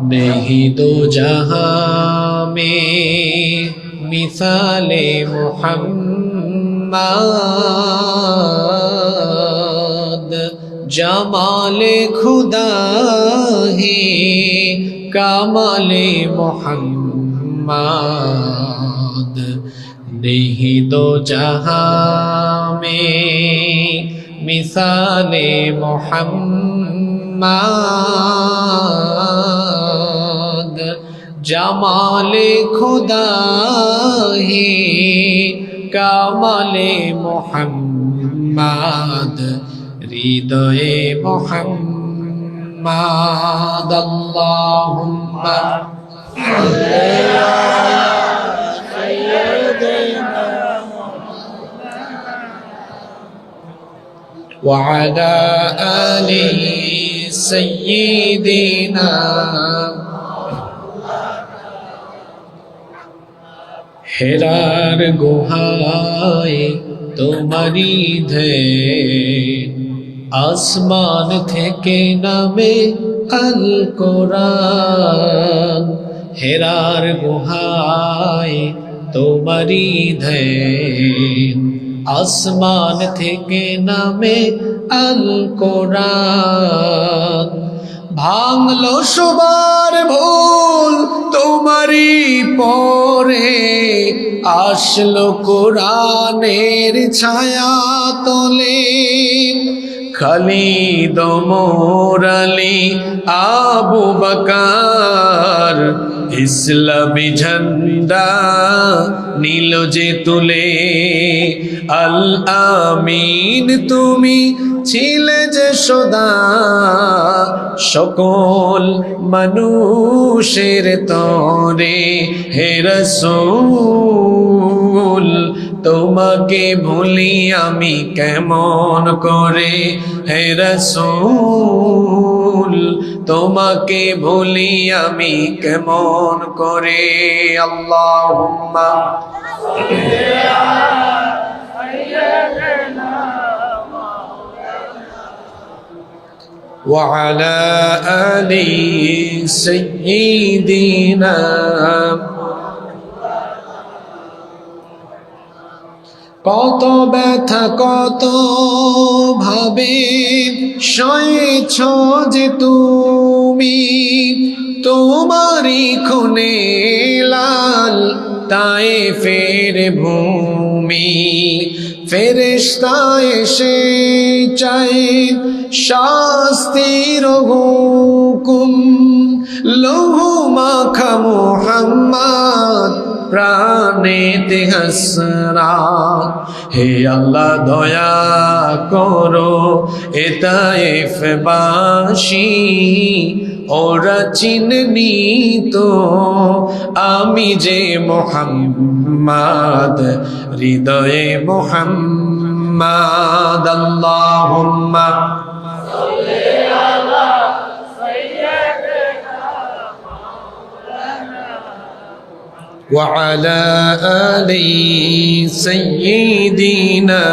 नहीं दो जहां में मिसाले मोहम्मद जमाले खुदा ही कमाले मोहम्मद नहीं दो जहां में मिसाले मोहम्मद जमाले खुदा ही कमाले मोहम्मद हृदये मोहम्मद अल्लाहुम्मा وعلى آل سيدنا হেরার গুহায় তোমারি ধে আসমান থেকে নামে আল কোরআন হেরার গুহায় তোমারি ধে আসমান থেকে নামে আল কোরআন ভাঙলো সবার ভুল তোমারি পরে আসলো কোরআনের ছায়া তলে খালিদ ওমর আলী আবু বকর ইসলামী ঝান্ডা নীল যে তুলে আল আমিন তুমি ছিলে যে সদা সকল মানুষের তরে হে রাসূল তোমাকে ভুলি আমি কেমন করে হে রাসূল তোমাকে ভুলি আমি কেমন করে আল্লাহুম্মা وعلى آل سيدنا কত ব্যথা কত ভাবে সয়েছ যে তুমি তোমারি খুনে লাল তায়েফের ভূমি ফেরেশতা এসে চাই শাস্তির হুকুম লৌহ মাখা মুহাম্মদ প্রাণেতে হাসরাত হে আল্লাহ দয়া করো এ তায়েফবাসী ওরা চিননি তো আমি যে মুহাম্মদ হৃদয়ে মুহাম্মদ আল্লাহুম্মা وعلى آل سيدنا